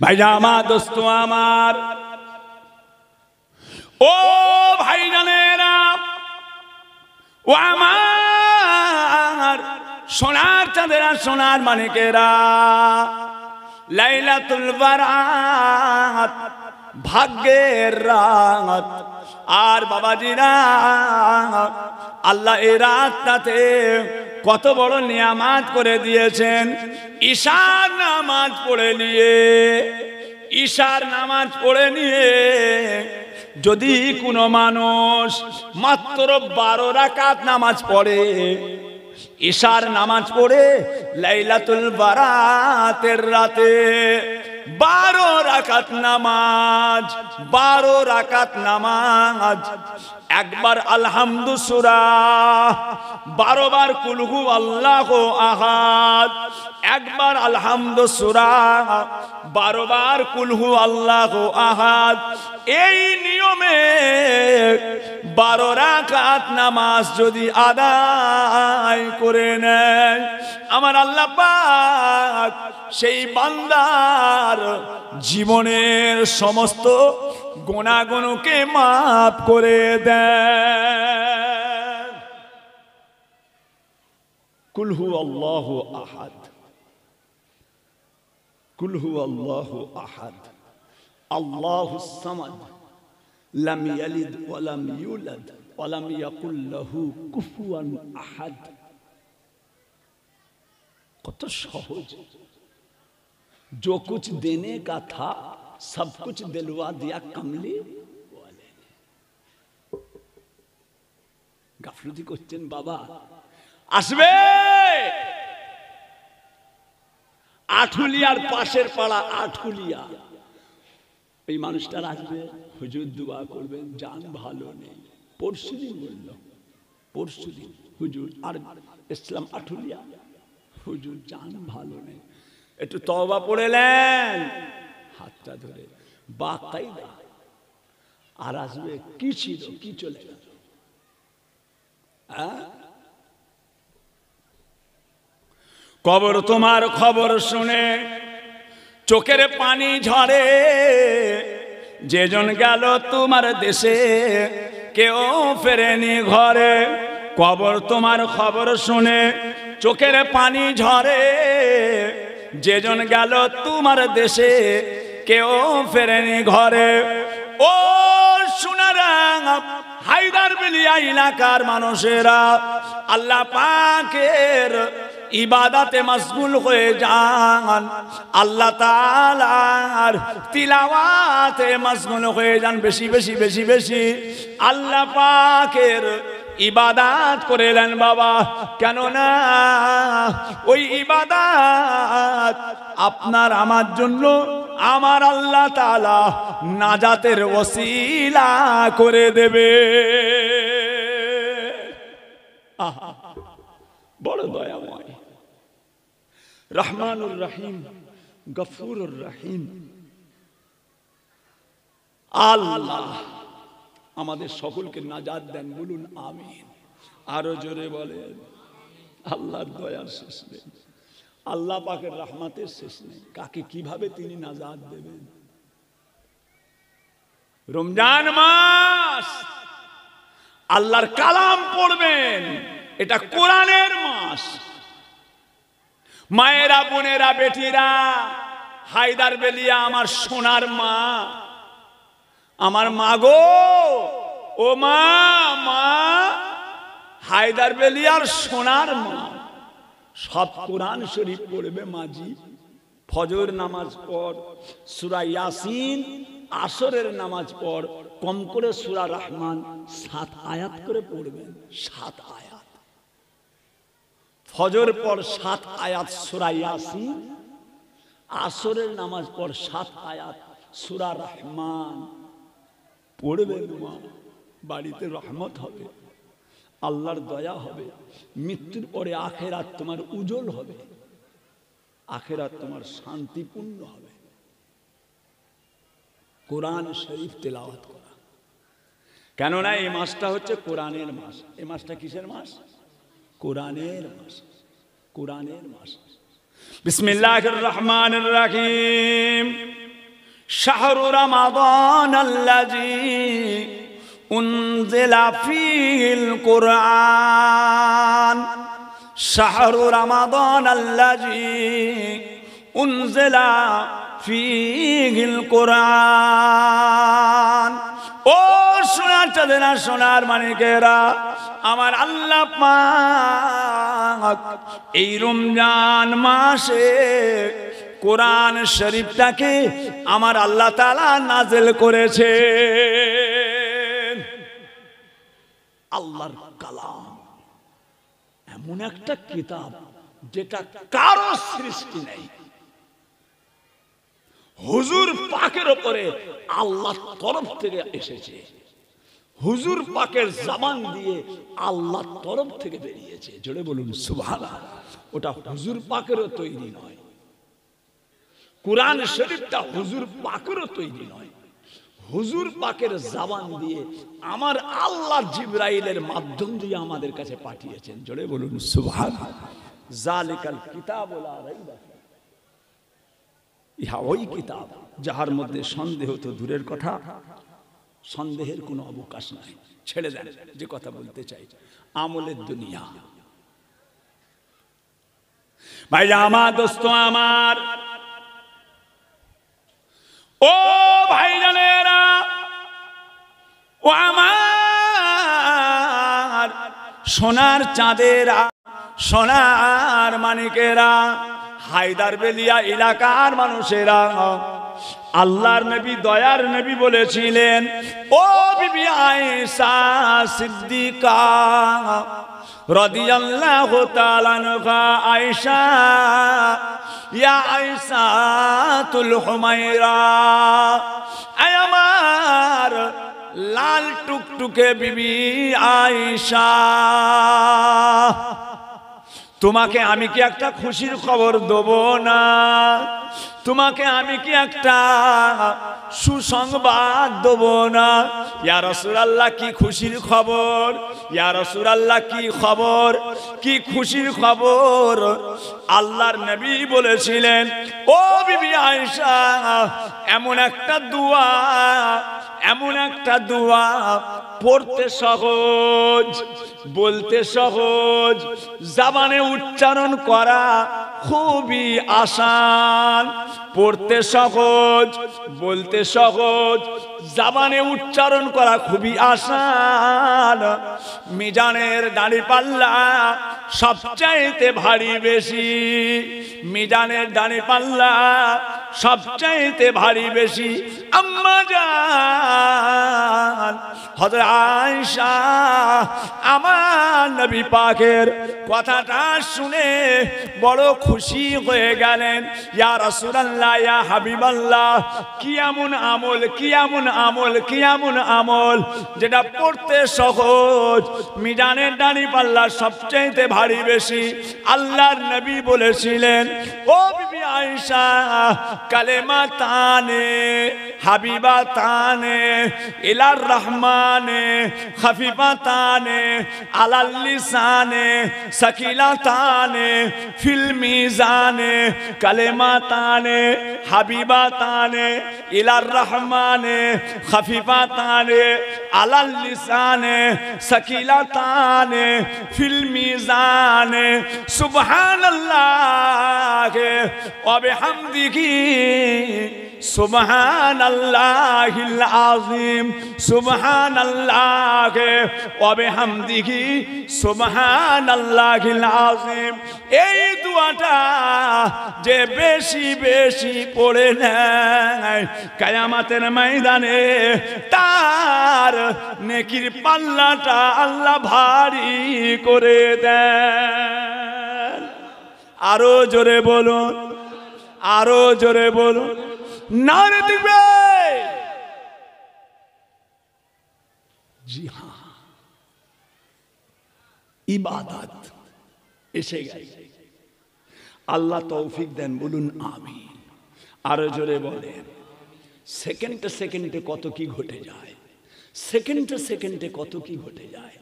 ভাইরা আমার, দোস্ত আমার, ও ভাইজানেরা, ও আমার সোনার চাঁদেরা, সোনার মানিকেরা, লাইলাতুল বারাত ভাগ্যের রাত। আর বাবাজিরা, আল্লাহ এই রাতটাতে কত বড় নিয়ামত করে দিয়েছেন। ঈশার নামাজ পড়ে নিয়ে, ঈশার নামাজ পড়ে নিয়ে যদি কোনো মানুষ মাত্র 12 রাকাত নামাজ পড়ে, ঈশার নামাজ পড়ে লাইলাতুল বারাতের রাতে 12 রাকাত নামাজ, 12 রাকাত নামাজ, একবার আলহামদু সূরা, 12 বার কুল হু আল্লাহু আহাদ, একবার আলহামদু সূরা, 12 বার কুল হু আল্লাহু আহাদ। এই নিয়মে 12 রাকাত নামাজ যদি আদায় করে নেয়, আমার আল্লাহ পাক সেই বান্দার জীবনের সমস্ত গুনাহগুলোকে মাফ করে দেন। কুল হু আল্লাহু আহাদ, কুল হু আল্লাহু আহাদ, আল্লাহুস সামাদ, লাম ইয়ালিদ ওয়া লাম ইউলাদ ওয়া লাম ইয়াকুল লাহু কুফুয়ান আহাদ। কত সহজ। जो कुछ देने का था सब कुछ दिलवा दिया कमली वाले। গাফলতি করছেন বাবা। আসবে আঠুলিয়ার পাশের পাড়া আঠুলিয়া, এই মানুষটার আসবে, হুজুর দোয়া করবেন, জান ভালো নেই। পরশুদিন বলল, পরশুদিন হুজুর, আর ইসলাম আঠুলিয়া, হুজুর জান ভালো নেই, একটু তওবা পড়লেন হাতটা ধরে, বাকায়দা। আর আসবে কি ছিল, কি চলে গেল। কবর তোমার খবর শুনে চোখের পানি ঝরে, যেজন গেল তোমার দেশে কেউ ফেরেনি ঘরে। কবর তোমার খবর শুনে চোখের পানি ঝরে, যেজন গেল তোমার দেশে কেউ ফেরেনি ঘরে। ও সোনারা, হায়দারবেলিয়া এলাকার মানুষেরা আল্লাহ পাকের ইবাদতে মশগুল হয়ে যান, আল্লাহ তাআলার তিলাওয়াতে মশগুল হয়ে যান, বেশি বেশি বেশি বেশি আল্লাহ পাকের ইবাদত করেলেন বাবা। কেননা ওই ইবাদত আপনার আমার জন্য আমার আল্লাহ তাআলা নাজাতের ওসিলা করে দেবে। আহা, বড় দয়াময়, রহমানুর রহিম, গফুরুর রহিম আল্লাহ আমাদের সকলকে নাজাত দেন, বলুন আমিন। আরো জোরে বলেন, আল্লাহর দয়ার শেষ নেই, আল্লাহ পাকের রহমতের শেষ নেই। কাকে কিভাবে তিনি নাজাত দেবেন। রমজান মাস আল্লাহর কালাম পড়বেন, এটা কোরআনের মাস। মায়েরা, বোনেরা, বেটিরা, হায়দারবেলিয়া আমার সোনার মা, আমার মা গো, ও মা, মা হায়দারবেলিয়ার সোনার মা, সব কোরআন শরীফ পড়বে মাঝি। ফজর নামাজ পড় সূরা ইয়াসিন, আসরের নামাজ পড় কম করে সূরা রহমান 7 আয়াত করে পড়বেন। 7 আয়াত ফজর পর, 7 আয়াত সূরা ইয়াসিন, আসরের নামাজ পর 7 আয়াত সূরা রহমান পড়বেন। মা, বাড়িতে রহমত হবে, আল্লাহর দয়া হবে, মৃত্যুর পরে আখেরাত তোমার উজ্জ্বল হবে, আখেরাত তোমার শান্তিপূর্ণ হবে। কোরআন শরীফ তেলাওয়াত করা, কেননা এই মাসটা হচ্ছে কোরআনের মাস। এই মাসটা কিসের মাস? কোরআনের মাস, কোরআনের মাস। বিসমিল্লাহির রহমানির রহিম। শাহরু রমাদান আল্লাযী উনজিলা ফীহিল কুরআন, শাহরু রমাদান আল্লাযী উনজিলা ফীহিল কুরআন। ও সোনার চাঁদেরা, সোনার মানিকেরা, আমার আল্লাহ পাক এই রমজান মাসে কোরআন শরীফটাকে আমার আল্লাহ তাআলা নাযিল করেছে। আল্লাহর কালাম এমন একটা কিতাব যেটা কারো সৃষ্টি নেই, হুজুর পাকের উপরে আল্লাহর তরফ থেকে এসেছে, হুজুর পাকের জবান দিয়ে আল্লাহর তরফ থেকে বেরিয়েছে। জোরে বলুন সুবহানাল্লাহ। ওটা হুজুর পাকেরও তৈরি নয়, কুরআন শরীফটা হুজুর পাকেরও তৈরি নয়, হুজুর পাকের জবান দিয়ে আমার আল্লাহ জিবরাইলের মাধ্যম দিয়ে আমাদের কাছে পাঠিয়েছেন। জোরে বলুন সুবহানাল্লাহ। যালিকাল কিতাবু লা রাইবা ফীহি, ইহা ওই কিতাব যাহার মধ্যে সন্দেহ তো দূরের কথা, সন্দেহের কোনো অবকাশ নাই। ছেড়ে দেন যে কথা বলতে চাই, আমলের দুনিয়া। ভাই আমার দোস্ত আমার, ও ভাইজানেরা, ও আমার সোনার চাঁদেরা, সোনার মানিকেরা, হায়দার বেলিয়া এলাকার মানুষেরা, আল্লাহর নবী, দয়ার নবী বলেছিলেন, ও বিবি আয়েশা সিদ্দিকা রাদিয়াল্লাহু তাআলা আনহা, আয়েশা, ইয়া আয়েশাতুল হুমায়রা, আয় আমার লাল টুকটুকে বিবি আয়েশা, তোমাকে আমি কি একটা খুশির খবর দেবো না? তোমাকে আমি কি একটা সুসংবাদ দেবো না? ইয়া রাসূলুল্লাহ, কি খুশির খবর? ইয়া রাসূলুল্লাহ, কি খবর, কি খুশির খবর? আল্লাহর নবী বলেছিলেন, ও বিবি আয়েশা, এমন একটা দোয়া, এমন একটা দোয়া পড়তে সহজ, বলতে সহজ, জবানে উচ্চারণ করা খুবই আসান। পড়তে সহজ, বলতে সহজ, জবানে উচ্চারণ করা খুবই আসান। মিজানের দাঁড়িপাল্লা সবচাইতে ভারী বেশি, মিজানের দাঁড়িপাল্লা সবচাইতে ভারী বেশি। আম্মা জান হযরত আয়েশা আমার নবী পাকের কথাটা শুনে বড় খুশি হয়ে গেলেন। ইয়া রাসূলুল্লাহ, ইয়া হাবিবাল্লাহ, কি এমন আমল, কি এমন আমল, কি এমন আমল যেটা পড়তে সহজ, মিজানের দাঁড়িপাল্লা সবচাইতে ভারী বেশি? আল্লাহর নবী বলেছিলেন, ও বিবি আয়েশা, কালেমাতানে হাবিবাতানে ইলার রহমানে খফিফাতানে আলাল লিসানে সাকিলাতানে ফিল মিজানে, কালেমাতানে হাবিবাতানে ইলার রহমানে খফিফাতানে আলাল লিসানে সাকিলাতানে ফিল মিজানে, সুবহানাল্লাহ ওয়া বিহামদিহি সুবহানাল্লাহিল আযীম, সুবহানাল্লাহ ওয়া বিহামদিহি সুবহানাল্লাহিল আযীম। এই দোয়াটা যে বেশি বেশি পড়ে নেয়, কিয়ামতের ময়দানে তার নেকির পাল্লাটা আল্লাহ ভারী করে দেন। আরো জোরে বলুন, আরো জোরে বলুন, নারে দিবে। জি হ্যাঁ, ইবাদত এসে গেছে। আল্লাহ তৌফিক দেন, বলুন আমিন। আরো জোরে বলেন। সেকেন্ডে সেকেন্ডে কত কি ঘটে যায়, সেকেন্ডে সেকেন্ডে কত কি ঘটে যায়।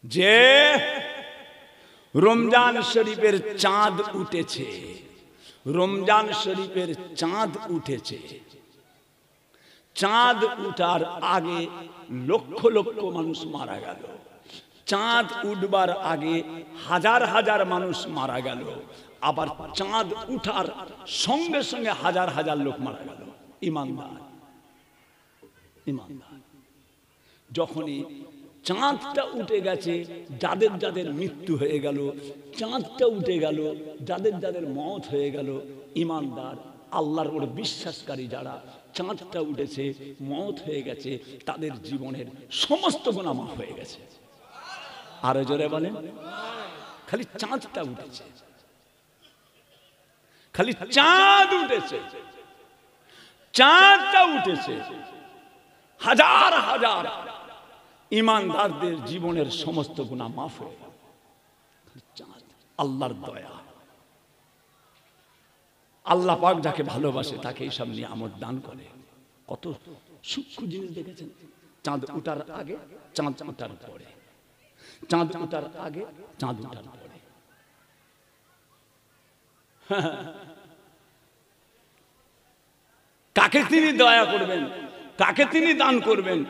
যে রমজান শরীফের চাঁদ উঠেছে, রমজান শরীফের চাঁদ উঠেছে, চাঁদ উঠার আগে লক্ষ লক্ষ মানুষ মারা গেল, চাঁদ উঠবার আগে হাজার হাজার মানুষ মারা গেল, আবার চাঁদ উঠার সঙ্গে সঙ্গে হাজার হাজার লোক মারা গেল। ইমানদার, ইমানদার। যখনই চাঁদটা উঠে গেছে, যাদের যাদের মৃত্যু হয়ে গেল, চাঁদটা উঠে গেল, যাদের যাদের মওত হয়ে গেল, ইমানদার আল্লাহর উপর বিশ্বাসকারী যারা, চাঁদটা উঠেছে, মওত হয়ে গেছে, তাদের জীবনের সমস্ত গুনাহ মাফ হয়ে গেছে। আরো জোরে বলেন, খালি চাঁদটা উঠেছে, খালি চাঁদ উঠেছে, চাঁদটা উঠেছে, হাজার হাজার ইমানদারদের জীবনের সমস্ত গুনাহ মাফ হয়ে গেল। চাঁদ, আল্লাহর দয়া। আল্লাহ পাক যাকে ভালোবাসে তাকে এইসব নিয়ামত দান করে। কত সূক্ষ্ম জিনিস দেখেছেন? চাঁদ উঠার আগে, চাঁদ উঠার পরে, চাঁদ উঠার আগে, চাঁদ উঠার পরে। কাকে তিনি দয়া করবেন, কাকে তিনি দান করবেন?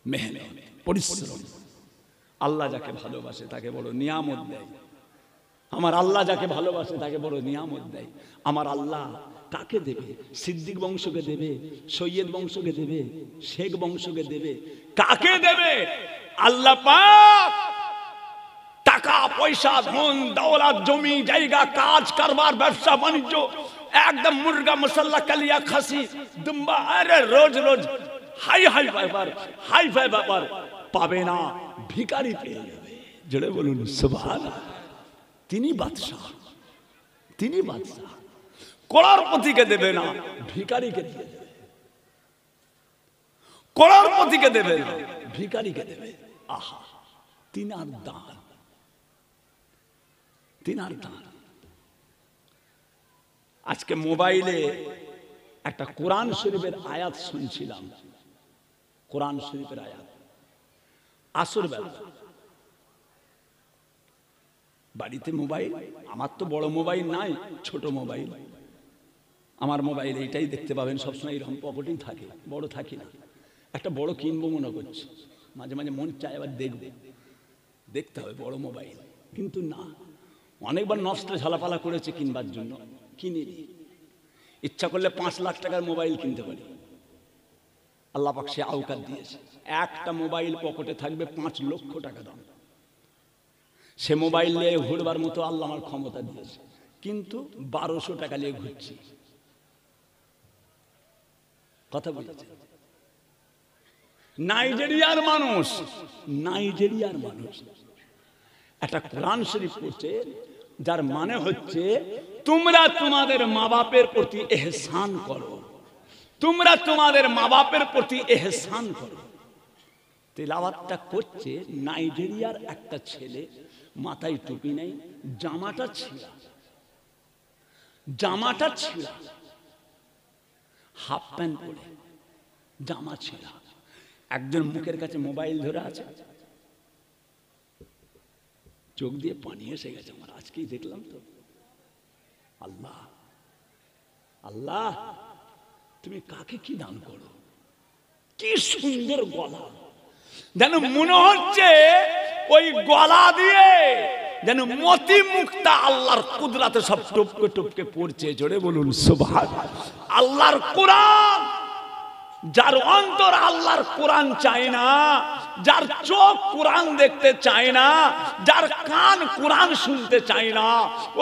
মেহনত, পরিশ্রম। আল্লাহ যাকে ভালোবাসে তাকে বড় নিয়ামত দেয়। আমার আল্লাহ যাকে ভালোবাসে তাকে বড় নিয়ামত দেয়। আমার আল্লাহ কাকে দেবে? সিদ্দিক বংশকে দেবে, সৈয়দ বংশকে দেবে, শেখ বংশকে দেবে, কাকে দেবে? আল্লাহ পাক টাকা পয়সা, ধন দৌলত, জমি জায়গা, কাজ কারবার, ব্যবসা বাণিজ্য, একদম মুরগা মশলা, কালিয়া, খাসি, দুম্বা, আরে রোজ রোজ হাই হাই ব্যাপার, হাই ফাই ব্যাপার পাবে না, ভিখারি পেয়ে যাবে। জোরে বলুন সুবহানাল্লাহ। তিনি বাদশাহ, তিনি বাদশাহ। করোড়পতিকে দেবে না, ভিখারিকে দিয়ে দেবে। করোড়পতিকে দেবে না, ভিখারিকে দেবে। আহা, তিনার দান, তিনার দান। আজকে মোবাইলে একটা কোরআন শরীফের আয়াত শুনছিলাম, কোরআন শরীফের আয়াত। আসর বেলা বাড়িতে মোবাইল, আমার তো বড় মোবাইল নাই, ছোট মোবাইল। আমার মোবাইল এইটাই দেখতে পাবেন সবসময়, এরকম পকেটেই থাকে, বড় থাকি না। একটা বড় কিনবো মনে করছি, মাঝে মাঝে মন চায় আবার দেখবে, দেখতে হবে বড় মোবাইল, কিন্তু না। অনেকবার নষ্ট ঝালাপালা করেছে কিনবার জন্য, কিনিনি। ইচ্ছা করলে 5 লাখ টাকার মোবাইল কিনতে পারি, আল্লাহ পাক সে আওকাত দিয়েছে। একটা মোবাইল পকেটে থাকবে 5 লক্ষ টাকা দাম। সে মোবাইল নিয়ে ঘুরবার মতো আল্লাহ আমার ক্ষমতা দিয়েছে, কিন্তু 1200 টাকা নিয়ে ঘুরছি। কথা বলেছে নাইজেরিয়ার মানুষ, নাইজেরিয়ার মানুষ একটা কোরআন শরীফ পড়ছে, যার মানে হচ্ছে তোমরা তোমাদের মা বাপের প্রতি ইহসান করো, তোমরা তোমাদের মা বাপের প্রতি ইহসান করো। তেলাওয়াতটা করছে নাইজেরিয়ার একটা ছেলে, মাথায় টুপি নেই, জামাটা ছিঁড়া, জামাটা ছিঁড়া, হাফ প্যান্ট পরে, জামা ছিঁড়া। একজন মুখের কাছে মোবাইল ধরে আছে, চোখ দিয়ে পানি এসে গেছে আমার, আজকেই দেখলাম তো। আল্লাহ, আল্লাহ তুমি কাকে কি দান করো? কি সুন্দর গলা, যেন মনে হচ্ছে ওই গলা দিয়ে যেন মতি মুক্তা আল্লাহর কুদরতে সব টপকে টপকে পড়ছে। জোরে বলুন সুবহানাল্লাহ। আল্লাহর কোরআন, যার অন্তর আল্লাহর কোরআন চায় না, যার চোখ কোরআন দেখতে চায় না, যার কান কোরআন শুনতে চায় না,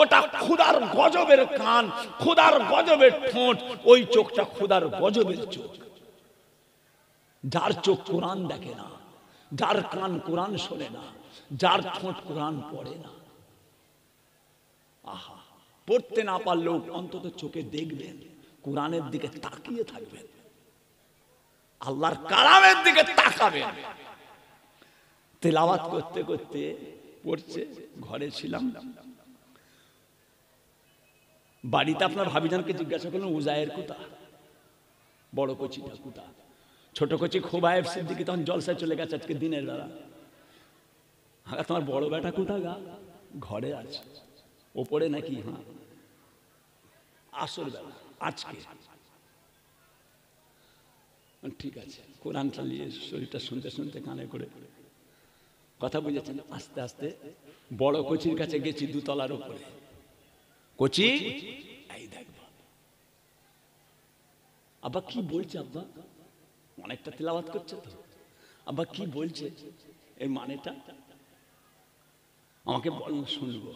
ওটা খোদার গজবের কান, খোদার গজবের ঠোঁট, ওই চোখটা খোদার গজবের চোখ। যার চোখ কোরআন দেখে না, যার কান কোরআন শোনে না, যার ঠোঁট কোরআন পড়ে না, আহা, পড়তে না পারলেও অন্তত চোখে দেখবেন, কোরআনের দিকে তাকিয়ে থাকবেন, আল্লাহর কালামের দিকে তাকাবেন। তেলাওয়াত করতে করতে পড়ছে, ঘরে ছিলাম, বাড়িতে আপনার ভাবিজানকে জিজ্ঞাসা করলেন উজায়ের কোথা, বড় কচিটা কোথা? ছোট কচি খোবায়েব সিদ্দিকী তখন জলসায় চলে গেছে আজকে দিনের বেলা। তোমার বড় বেটা কোথা গা? ঘরে আছে। ওপরে নাকি হ্যাঁ আসর বেলা আজকে ঠিক আছে, কোরআন চালিয়ে শরীরটা শুনতে শুনতে কানে করে কথা বুঝেছেন। আস্তে আস্তে বড় কোচির কাছে গেছি, দুতলার উপরে কোচি, এই দেখবা আব্বা কি বলছে, আব্বা অনেকটা তেলাওয়াত করছে তো, আব্বা কি বলছে এই মানেটা আমাকে বলুন, শুনবো।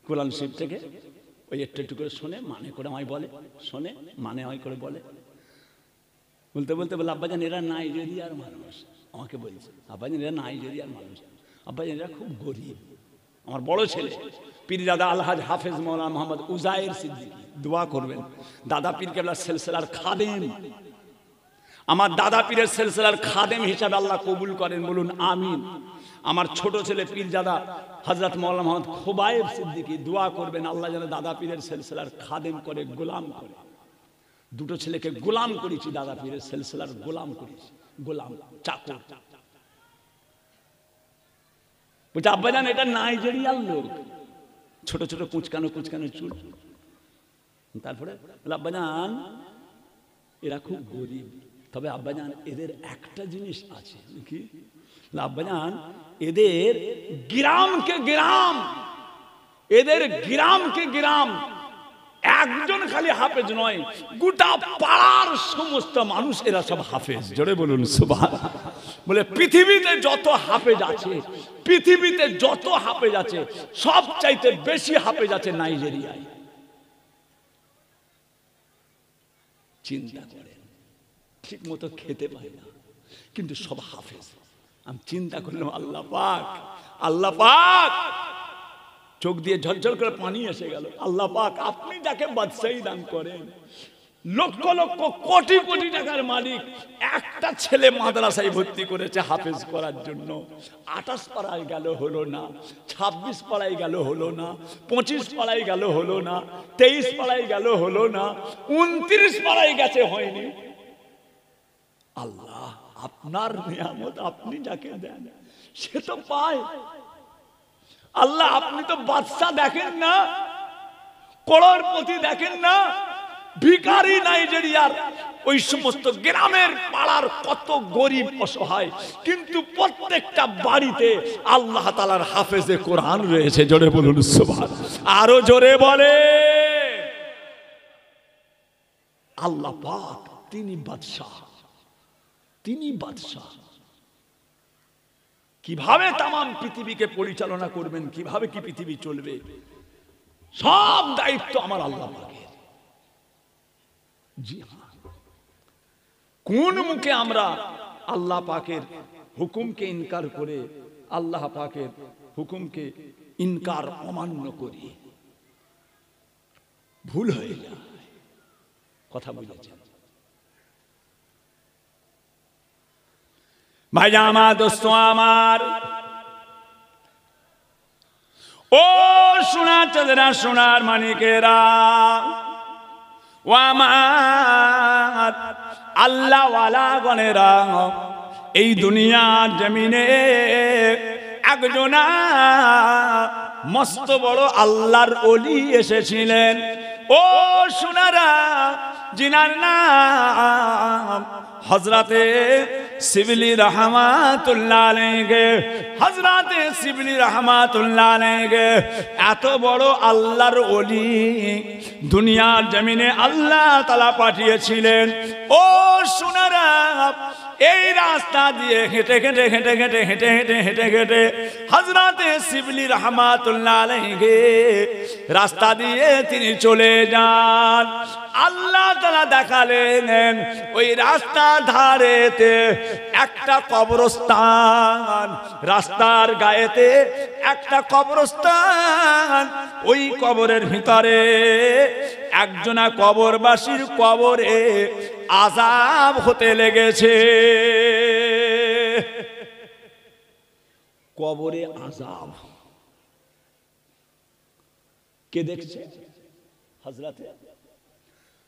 কোরআন শরীফ থেকে ওই একটু একটু করে শোনে, মানে করে আমায় বলে, শোনে মানে আমায় করে বলে, বলতে বলতে বলে আব্বাজান এরা নাইজেরিয়ার মানুষ, আমাকে বলছে আব্বাজান এরা নাইজেরিয়ার মানুষ, আব্বাজান এরা খুব গরিব। আমার বড় ছেলে পীরজাদা আলহাজ হাফেজ মৌলানা মোহাম্মদ উজায়ের সিদ্দিকী, দোয়া করবেন, দাদা পীর কেবলার সিলসিলার খাদেম, আমার দাদা পীরের সিলসিলার খাদেম হিসাবে আল্লাহ কবুল করেন, বলুন আমিন। আমার ছোট ছেলে পীরজাদা হযরত মৌলানা মোহাম্মদ খোবায়েব সিদ্দিকী, দোয়া করবেন আল্লাহ যেন দাদা পীরের সিলসিলার খাদেম করে, গোলাম করে। দুটো ছেলেকে গোলাম করেছি, দাদা পীরের সিলসিলার গোলাম করেছি, গোলাম চাকর। বলছে আব্বাজান এটা নাইজেরিয়ার লোক, ছোট ছোট কুচকানো কুচকানো চুল। তারপরে আব্বাজান এরা খুব গরিব, তবে আব্বাজান এদের একটা জিনিস আছে কি, আব্বাজান এদের গ্রামকে গ্রাম, এদের গ্রামকে গ্রাম, একজন খালি হাফেজ নয়, গোটা পাড়ার সমস্ত মানুষ এরা সব হাফেজ। জোরে বলুন সুবহানাল্লাহ। বলে পৃথিবীতে যত হাফেজ আছে, পৃথিবীতে যত হাফেজ আছে সব চাইতে বেশি হাফেজ আছে নাইজেরিয়ায়। চিন্তা করেন, ঠিক মতো খেতে পায় না কিন্তু সব হাফেজ। আমি চিন্তা করলাম আল্লাহ পাক, আল্লাহ পাক, চোখ দিয়ে ঝরঝর করে পানি এসে গেল। আল্লাহ পাক আপনি যাকে বাদশাহী দান করেন, লক্ষ লক্ষ কোটি কোটি টাকার মালিক, একটা ছেলে মাদ্রাসায় ভর্তি করেছে হাফেজ করার জন্য। 28 পাড়ায় গেল হলো না, 26 পাড়ায় গেল হলো না, 25 পাড়ায় গেল হলো না, 23 পাড়ায় গেল হলো না, 29 পাড়ায় গেছে হয়নি। আল্লাহ আপনার নিয়ামত, আপনি যাকে দেন সে তো পায়। আল্লাহ আপনি তো বাদশা দেখেন না, করোড়পতি দেখেন না, ভিখারি নাইজেরিয়ার ওই সমস্ত গ্রামের পাড়ার কত গরিব অসহায়, কিন্তু প্রত্যেকটা বাড়িতে আল্লাহ তাআলার হাফেজে কোরআন রয়েছে। জোরে বলুন সুবহানাল্লাহ, আরো জোরে বলে। আল্লাহ পাক তিনি বাদশাহ, তিনি বাদশাহ। কিভাবে তামাম পৃথিবীকে পরিচালনা করবেন, কিভাবে কি পৃথিবী চলবে, সব দায়িত্ব আমার আল্লাহ পাকের। জি হ্যাঁ, কোন মুখে আমরা আল্লাহ পাকের হুকুমকে ইনকার করে, আল্লাহ পাকের হুকুমকে ইনকার অমান্য করি, ভুল হয়ে যায়। কথা বুঝেছেন ভাইয়া আমার, দোস্ত আমার, ও সোনার চাঁদেরা, সোনার মানিকেরা, ও আমার আল্লাহ ওয়ালা গণেরা, এই দুনিয়ার জমিনে একজনা মস্ত বড় আল্লাহর ওলি এসেছিলেন। ও সোনারা, জিনার নাম হযরতে শিবলি রহমাতুল্লাহ আলাইহি, হযরতে শিবলি রহমাতুল্লাহ আলাইহি এত বড় আল্লাহর ওলি দুনিয়ার জমিনে আল্লাহ তাআলা পাঠিয়েছিলেন। ও সোনারা, এই রাস্তা দিয়ে হেঁটে হেঁটে হেঁটে হেঁটে হেঁটে হেঁটে হেঁটে হেঁটে হযরতে শিবলি রহমাতুল্লাহ আলাইহি রাস্তা দিয়ে তিনি চলে যান। আল্লাহ তাআলা দেখালেন ওই রাস্তার ধারেতে একটা কবরস্থান, রাস্তার গায়েতে একটা কবরস্থান। ওই কবরের ভিতরে একজনা কবরবাসীর কবরে আযাব হতে লেগেছে। কবরে আযাব কে দেখছে? হযরতে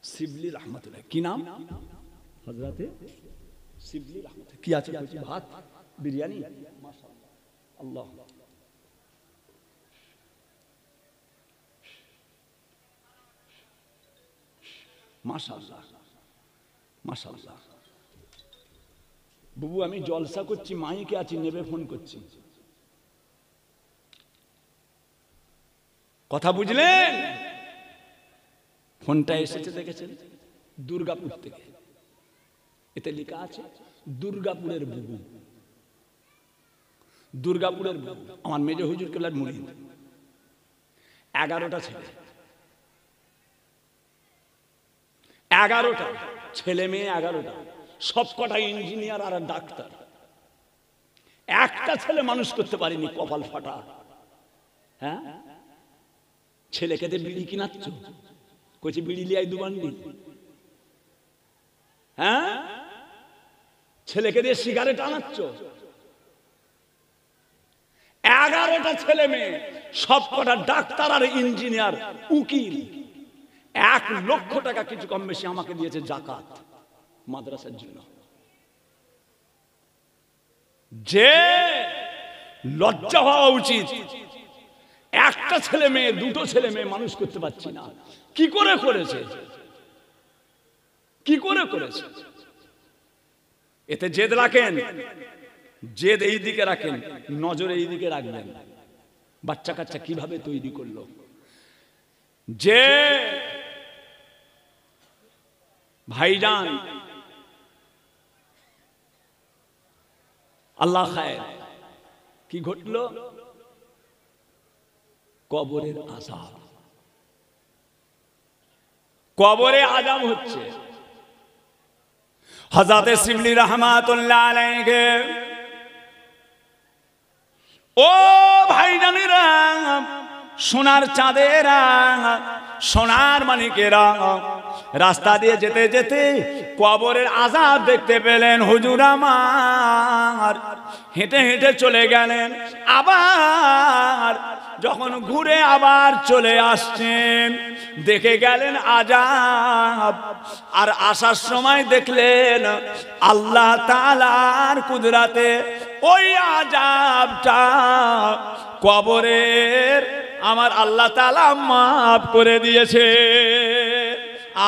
শিবলি রহমাতুল্লাহ। কি নাম? হযরতে শিবলি রহমাতুল্লাহ। কি আছে? ভাত, বিরিয়ানি, মাশাআল্লাহ। আল্লাহ মাশাআল্লাহ মাশাআল্লাহ। বাবু আমি জলসা করছি, মাইকে আছি, নেবে ফোন করছি, কথা বুঝলেন? ফোনটা এসেছে দেখেছেন দুর্গাপুর থেকে, এতে লেখা আছে দুর্গাপুরের বুবু, দুর্গাপুরের বুবু আমার মেজ হুজুর কেবলার মুরিদ। 11টা ছেলে, 11টা ছেলে মেয়ে, 11টা সবকটা ইঞ্জিনিয়ার আর ডাক্তার। একটা ছেলে মানুষ করতে পারেনি, কপাল ফাটা। হ্যাঁ, ছেলেকে দিয়ে বিড়ি কিনাচ্ছ, কচি বিড়ি লিয়াই 2 বান্ডিল। হ্যাঁ, ছেলেকে দিয়ে সিগারেট আনাচ্ছ। 11টা ছেলে মেয়ে সবকটা ডাক্তার আর ইঞ্জিনিয়ার, উকিল। 1 লক্ষ টাকা কিছু কম বেশি আমাকে দিয়েছে জাকাত মাদ্রাসার জন্য। যে লজ্জা হওয়া উচিত, একটা ছেলে মেয়ে, 2টো ছেলে মেয়ে মানুষ করতে পারছি না। কি করে করেছে, কি করে করেছে? এতে জেদ রাখেন, জেদ এই দিকে রাখেন, নজর এই দিকে রাখবেন। বাচ্চা কাচ্চা কিভাবে তৈরি করলো, যে ভাইজান আল্লাহ খায়ের, কি ঘটলো? কবরের আযাব, কবরে আযাব হচ্ছে। হযরত শিবলি রহমাতুল্লাহ আলাইহি, ও ভাইজানেরা, সোনার চাঁদেরা, সোনার মানিকেরা, রাস্তা দিয়ে যেতে যেতে কবরের আযাব দেখতে পেলেন। হুজুর আমার হেঁটে হেঁটে চলে গেলেন, আবার যখন ঘুরে আবার চলে আসছেন দেখে গেলেন আযাব। আর আসার সময় দেখলেন আল্লাহ তাআলার কুদরতে ওই আযাবটা কবরের আমার আল্লাহ তাআলা মাফ করে দিয়েছে।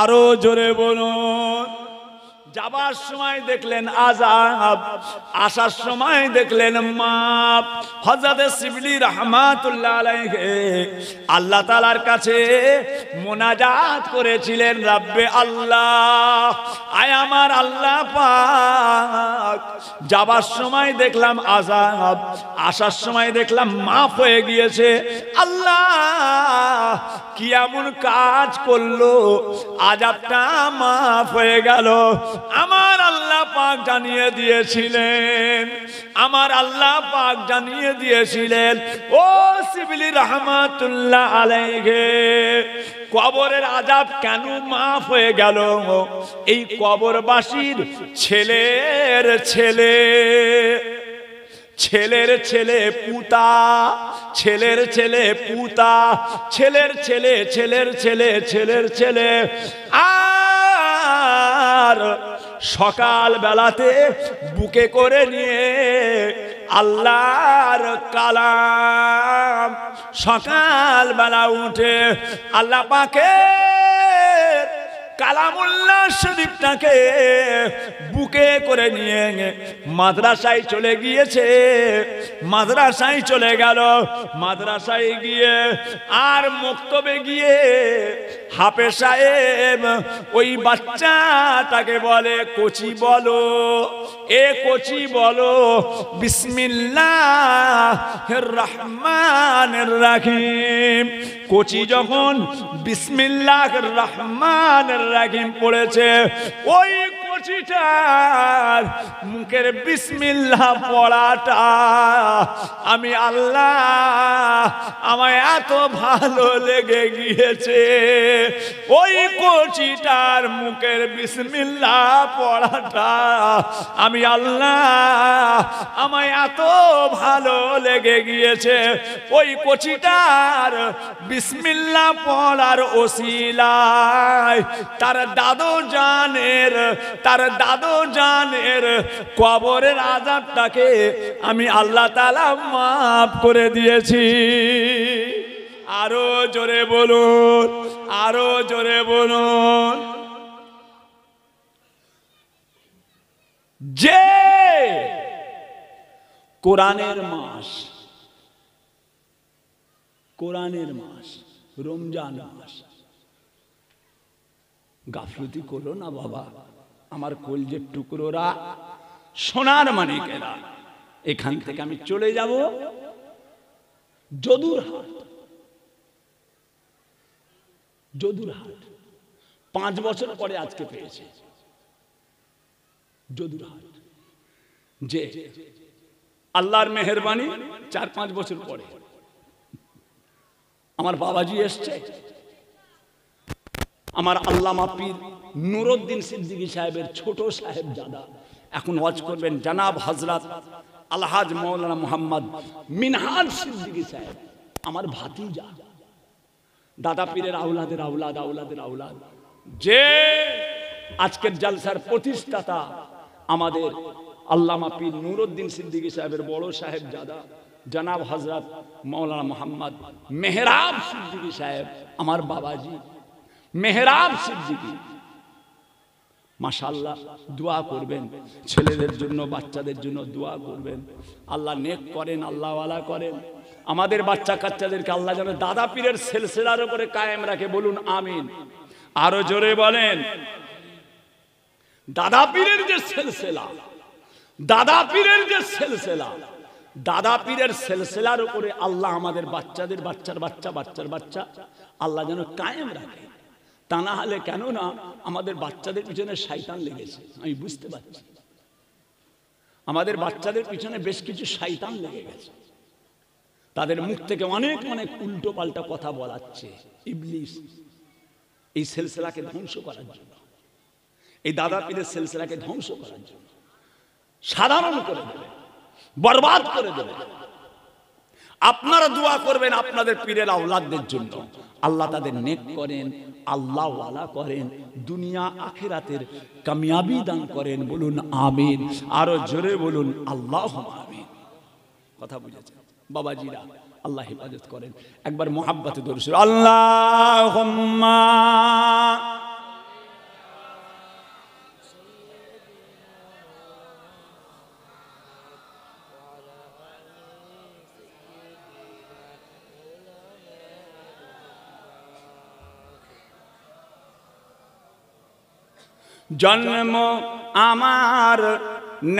আরো জোরে বলুন। যাবার সময় দেখলেন আযাব, আসার সময় দেখলেন মাপ। হযরত শিবলি রহমাতুল্লাহ আলাইহি আল্লাহ তাআলার কাছে মুনাজাত করেছিলেন, রব্বে আল্লাহ, আয় আমার আল্লাহ পাক, যাবার সময় দেখলাম আযাব, আসার সময় দেখলাম মাফ হয়ে গিয়েছে। আল্লাহ কি এমন কাজ করলো আযাবটা মাফ হয়ে গেল? আমার আল্লাহ পাক জানিয়ে দিয়েছিলেন, আমার আল্লাহ পাক জানিয়ে দিয়েছিলেন, ও শিবলি রহমাতুল্লাহ আলাইহি, কবরের আযাব কেন মাফ হয়ে গেল? এই কবরবাসীর ছেলের ছেলে, ছেলের ছেলে পুতা, ছেলের ছেলে পুতা, ছেলের ছেলে, ছেলের ছেলে, ছেলের ছেলে। আর সকাল বেলাতে বুকে করে নিয়ে আল্লাহর কালাম, সকাল বেলা উঠে আল্লাহ পাকের কালামুল্লাহ শরীফটাকে বুকে করে নিয়ে মাদ্রাসায় চলে গিয়েছে। মাদ্রাসায় চলে গেল, মাদ্রাসায় গিয়ে আর মক্তবে গিয়ে হাফেজ সাহেব ওই বাচ্চাটাকে বলে, কোচি বলো, এ কোচি বলো বিসমিল্লাহির রহমানির রহিম। কোচি যখন বিসমিল্লাহির রহমানির রহিম পড়েছে, ওই কোচিটার মুখের বিসমিল্লাহ পড়াটা আমি আল্লাহ আমায় এত ভালো লেগে গিয়েছে। ওই কোচিটার মুখের বিসমিল্লাহ পড়াটা আমি আল্লাহ আমায় এত ভালো লেগে গিয়েছে। ওই কোচিটার বিসমিল্লাহ পড়ার ওসিলায় তার দাদু জানের কবরের আযাবটাকে আমি আল্লাহ তাআলা মাফ করে দিয়েছি। আরো জোরে বলুন, আরো জোরে বলুন। কোরআনের মাস, কোরআনের মাস, রমজান মাস। গাফলতি করো না বাবা, আমার কলজের টুকরোরা, সোনার মানিকেরা। এখান থেকে আমি চলে যাব যদুরহাট। যদুরহাট 5 বছর পরে আজকে পেয়েছে। যদুরহাট যে আল্লাহর মেহেরবানি 4-5 বছর পরে আমার বাবাজি এসছে। আমার আল্লামা পীর নুরউদ্দিন সিদ্দিকী সাহেবের ছোট সাহেব দাদা এখন ওয়াজ করবেন, জনাব হযরত আলহাজ মাওলানা মোহাম্মদ মিনহাজ সিদ্দিকী সাহেব, আমার ভাতিজা, দাদা পীরের আওলাদের আওলাদ, আওলাদের আওলাদ, যে আজকের জলসার প্রতিষ্ঠাতা আমাদের আল্লামা পীর নুরউদ্দিন সিদ্দিকী সাহেবের বড় সাহেব দাদা জনাব হযরত মাওলানা মোহাম্মদ মেহরাব সিদ্দিকী সাহেব, আমার বাবাজি মেহরাব সিদ্দিকী। মাশাআল্লাহ, দোয়া করবেন ছেলেদের জন্য, বাচ্চাদের জন্য দোয়া করবেন। আল্লাহ নেক করেন, আল্লাহ ওয়ালা করেন। আমাদের বাচ্চা কাচ্চাদেরকে আল্লাহ যেন দাদা পীরের সিলসিলার উপরে কায়েম রাখে, বলুন আমিন। আরো জোরে বলেন। দাদা পীরের যে সিলসিলা, দাদা পীরের যে সিলসিলা, দাদা পীরের সিলসিলার উপরে আল্লাহ আমাদের বাচ্চাদের, বাচ্চার বাচ্চা, বাচ্চার বাচ্চা আল্লাহ যেন কায়েম রাখে। তা না হলে, কেন না আমাদের বাচ্চাদের পিছনে শয়তান লেগেছে, আমি বুঝতে পারছি। আমাদের বাচ্চাদের পিছনে বেশ কিছু শয়তান লেগে গেছে। তাদের মুখ থেকে অনেক অনেক উল্টো পাল্টা কথা বলাচ্ছে ইবলিস, এই সিলসিলাকে ধ্বংস করার জন্য, এই দাদা পীরের সিলসিলাকে ধ্বংস করার জন্য, সাধারণ করে দেবে, বরবাদ করে দেবে। আপনারা দোয়া করবেন আপনাদের পীরের আওলাদদের জন্য, আল্লাহ তাদের নেক করেন, আল্লাহ ওয়ালা করেন, দুনিয়া আখিরাতের কামিয়াবি দান করেন, বলুন আমিন। আরো জোরে বলুন আল্লাহুম্মা আমিন। কথা বুঝেছেন বাবাজিরা? আল্লাহ হেফাজত করেন। একবার মুহাব্বতে দরুদ শরীফ, আল্লাহুম্মা জন্ম আমার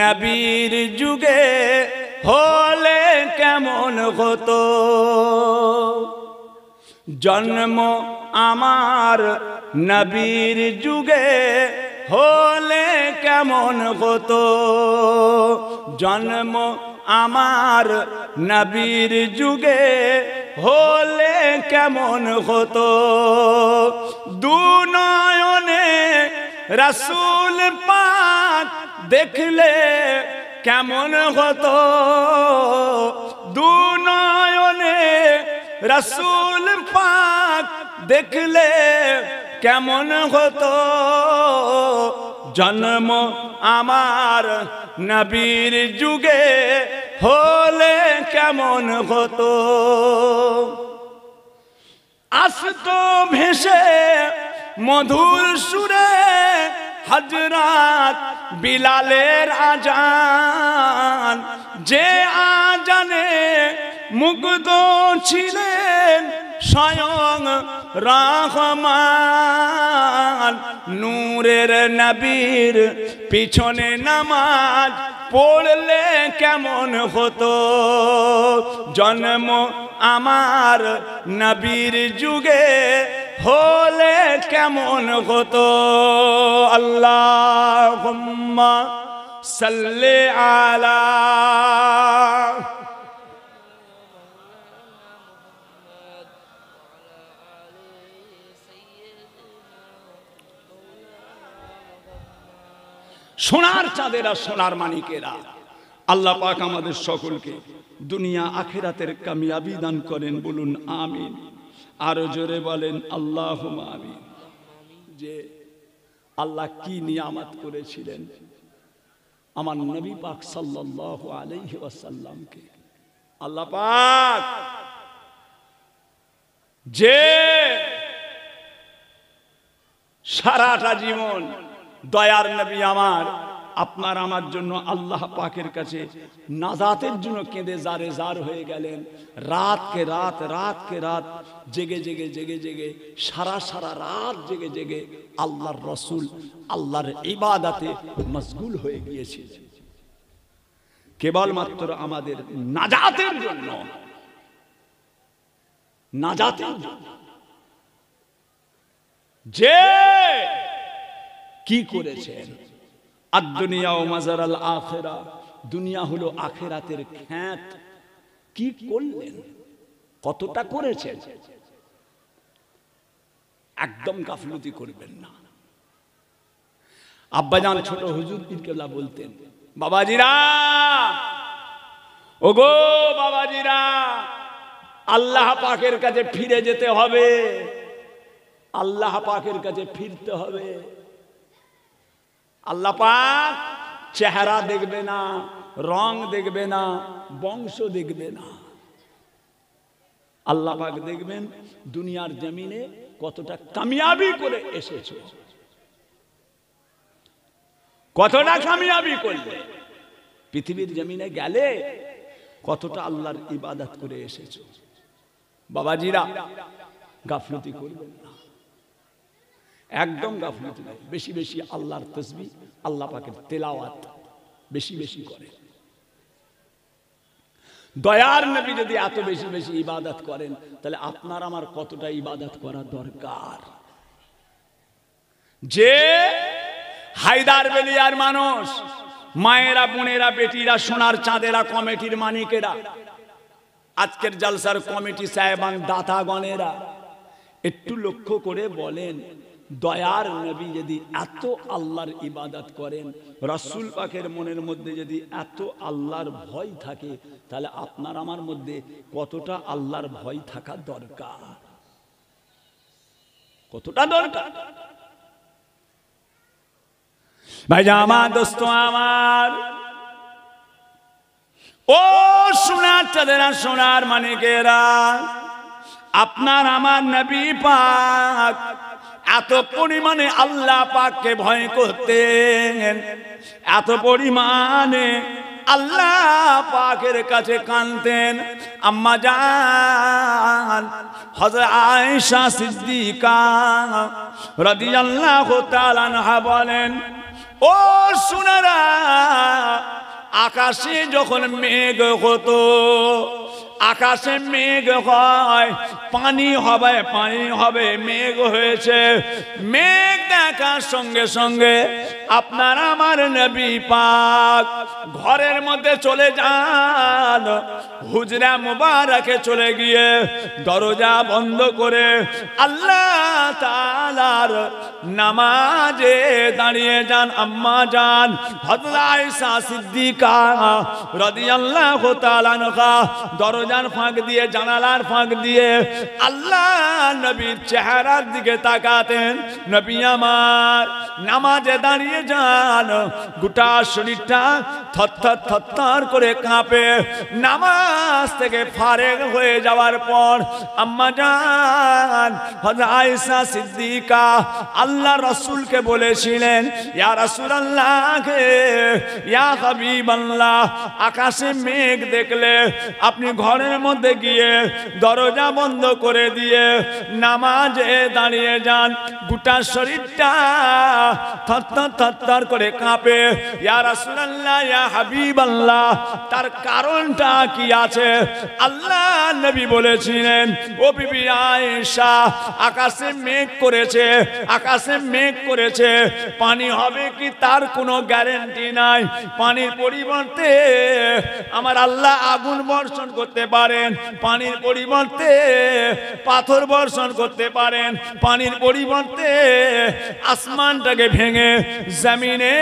নবীর যুগে হলে কেমন হতো, জন্ম আমার নবীর যুগে হলে কেমন হতো, জন্ম আমার নবীর যুগে হলে কেমন হতো, দু নয়নে রাসূল পাক দেখলে কেমন হতো, দু নয়নে রাসূল পাক দেখলে কেমন হতো, জন্ম আমার নবীর যুগে হলে কেমন হতো। আসতো ভেসে মধুর সুরে হযরত বিলালের আজান, যে আজানে মুগ্ধ ছিলেন স্বয়ং রহমান, নূরের নবীর পিছনে নামাজ পড়লে কেমন হতো, জন্ম আমার নবীর যুগে হলে কেমন হতো। আল্লাহুম্মা সাল্লি আলা সোনার চাঁদেরা, সোনার মানিকেরা, আল্লাহ পাক আমাদের সকলকে দুনিয়া আখিরাতের কামিয়াবি দান করেন, বলুন আমিন। আরো জোরে বলেন আল্লাহুম্মা আমিন। যে আল্লাহ কি নিয়ামত করেছিলেন আমার নবী পাক সাল্লাল্লাহু আলাইহি ওয়াসাল্লামকে, আল্লাহ পাক যে সারাটা জীবন দয়ার নবী আমার আপনার আমার জন্য আল্লাহ পাকের কাছে নাজাতের জন্য কেঁদে জারে জার হয়ে গেলেন। রাতকে রাত, রাতকে রাত জেগে জেগে জেগে জেগে সারা সারা রাত জেগে জেগে আল্লাহর রসুল আল্লাহর ইবাদতে মশগুল হয়ে গিয়েছিলেন, কেবলমাত্র আমাদের নাজাতের জন্য, নাজাতের জন্য। যে কি করেছেন, আদ-দুনিয়া ও মাজারাল আখিরা, দুনিয়া হলো আখিরাতের খ্যাত। কি করলেন, কতটা করেছেন, একদম গাফলতি করবেন না। আব্বাজান ছোট হুজুর পীর কেবলা বলতেন, বাবাজিরা, ওগো বাবাজিরা, আল্লাহ পাকের কাছে ফিরে যেতে হবে, আল্লাহ পাকের কাছে ফিরতে হবে। আল্লাহ পাক চেহারা দেখবে না, রং দেখবে না, বংশ দেখবে না। আল্লাহ পাক দেখবেন দুনিয়ার জমিনে কতটা কামিয়াবি করে এসেছো, কতটা কামিয়াবি করলে, পৃথিবীর জমিনে গেলে কতটা আল্লাহর ইবাদত করে এসেছো। বাবাজিরা, গাফলতি করবেন না, একদম গাফলতি নয়। বেশি বেশি আল্লাহর তাসবিহ, আল্লাহ পাকের তেলাওয়াত বেশি বেশি করে। দয়ার নবী যদি এত বেশি বেশি ইবাদত করেন, তাহলে আপনার আমার কতটা ইবাদত করা দরকার। যে হায়দার বেলিয়ার মানুষ, মায়েরা, বোনেরা, বেটিরা, সোনার চাঁদেরা, কমিটির মানিকেরা, আজকের জলসার কমিটি সাহেবান, দাতাগণেরা, একটু লক্ষ্য করে বলেন, দয়ার নবী যদি এত আল্লাহর ইবাদত করেন, রাসূল পাকের মনের মধ্যে যদি এত আল্লাহর ভয় থাকে, তাহলে আপনার আমার মধ্যে কতটা আল্লাহর ভয় থাকা দরকার, কতটা দরকার। ভাইজা আমার, দোস্ত আমার, ও সোনার চাঁদেরা, সোনার মানিকেরা, আপনার আমার নবী পাক এত পরিমাণে আল্লাহ পাককে ভয় করতেন, এত পরিমাণে আল্লাহ পাকের কাছে কাঁদতেন। আম্মা জান হযরত আয়েশা সিদ্দিকা রাদিয়াল্লাহু তাআলা আনহা বলেন, ও সোনারা, আকাশে যখন মেঘ হতো, আকাশে মেঘ হয়, পানি হবে, পানি হবে, মেঘ হয়েছে, মেঘ দেখার সঙ্গে সঙ্গে আপনার আমার নবী পাক ঘরের মধ্যে চলে যান, হুজরা মুবারকে চলে গিয়ে দরজা বন্ধ করে আল্লাহ তাআলার নামাজে দাঁড়িয়ে যান। আম্মা জান হযরত আয়েশা সিদ্দিকা রাদিয়াল্লাহু তাআলা আনহা দরজার ফাঁক দিয়ে, জানালার ফাঁক দিয়ে আল্লাহ নবীর চেহারার দিকে তাকাতেন। নবী আমার নামাজে দাঁড়িয়ে যান, গোটা শরীরটা থরথর থরথর করে কাঁপে। নামাজ থেকে ফারেগ হয়ে যাওয়ার পর আম্মা জান হযরত আয়েশা সিদ্দিকা আল্লাহ রাসূলকে বলেছিলেন, ইয়া রাসূলুল্লাহ, ইয়া হাবিবাল্লাহ, আকাশে মেঘ দেখলে আপনি ঘরের মধ্যে গিয়ে দরজা বন্ধ করে দিয়ে নামাজে দাঁড়িয়ে যান, গোটা শরীরটা থরথর থরথর করে কাঁপে। ইয়া রাসূলুল্লাহ, ইয়া হাবিবাল্লাহ, তার কারণটা কি আছে? আল্লাহ নবী বলেছিলেন, ও বিবি আয়েশা, আকাশে মেঘ করেছে, আকাশে মেঘ করেছে, পানি হবে কি তার কোনো গ্যারান্টি নাই। পানির পরিবর্তে আমার আল্লাহ আগুন বর্ষণ করতে পারেন, পানির পরিবর্তে পাথর বর্ষণ করতে পারেন, পানির পরিবর্তে আসমানটাকে ভেঙে জমিনে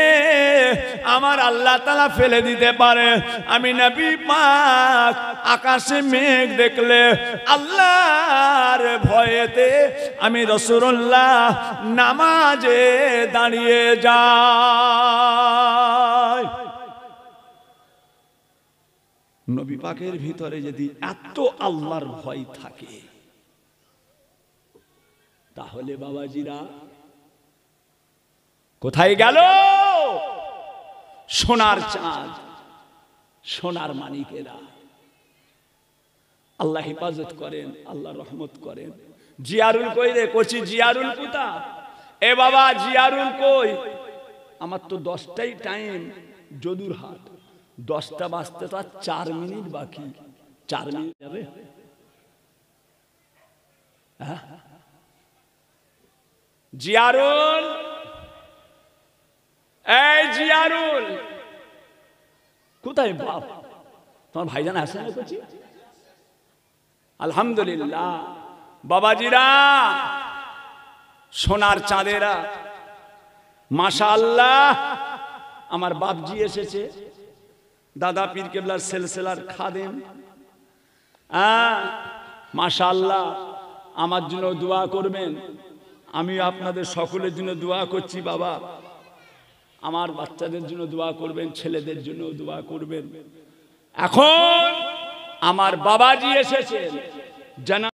আমার আল্লাহ তাআলা ফেলে দিতে পারে। আমি নবী পাক আকাশে মেঘ দেখলে আল্লাহর ভয়েতে আমি রাসূলুল্লাহ নামাজে দাঁড়িয়ে যাই। নবী পাকের ভিতরে যদি এত আল্লাহর ভয় থাকে, তাহলে বাবাজিরা কোথায় গেল? সোনার চাঁদ, সোনার মানিকেরা। আল্লাহ হেফাজত করেন, আল্লাহ রহমত করেন। জিয়ারুল কই রে? কচি জিয়ারুল কোথা? এ বাবা জিয়ারুল কই? আমার তো 10টাই টাইম, যদুর হাট 10টা বাজতে তো আর 4 মিনিট বাকি। 4 মিনিট যাবে? হ্যাঁ জিয়ারুল, এই জিয়ারুল কোথায় বাপ? তোমার ভাইজান আসে না কচি? আলহামদুলিল্লাহ বাবাজিরা, সোনার চাঁদেরা, মাশাআল্লাহ আমার বাপজি এসেছে, দাদা পীর কেবলার সিলসিলার খাদেম। মাশাআল্লাহ আমার জন্য দোয়া করবেন, আমি আপনাদের সকলের জন্য দোয়া করছি। বাবা আমার বাচ্চাদের জন্য দোয়া করবেন, ছেলেদের জন্য দোয়া করবেন। এখন আমার বাবাজি এসেছেন, জানা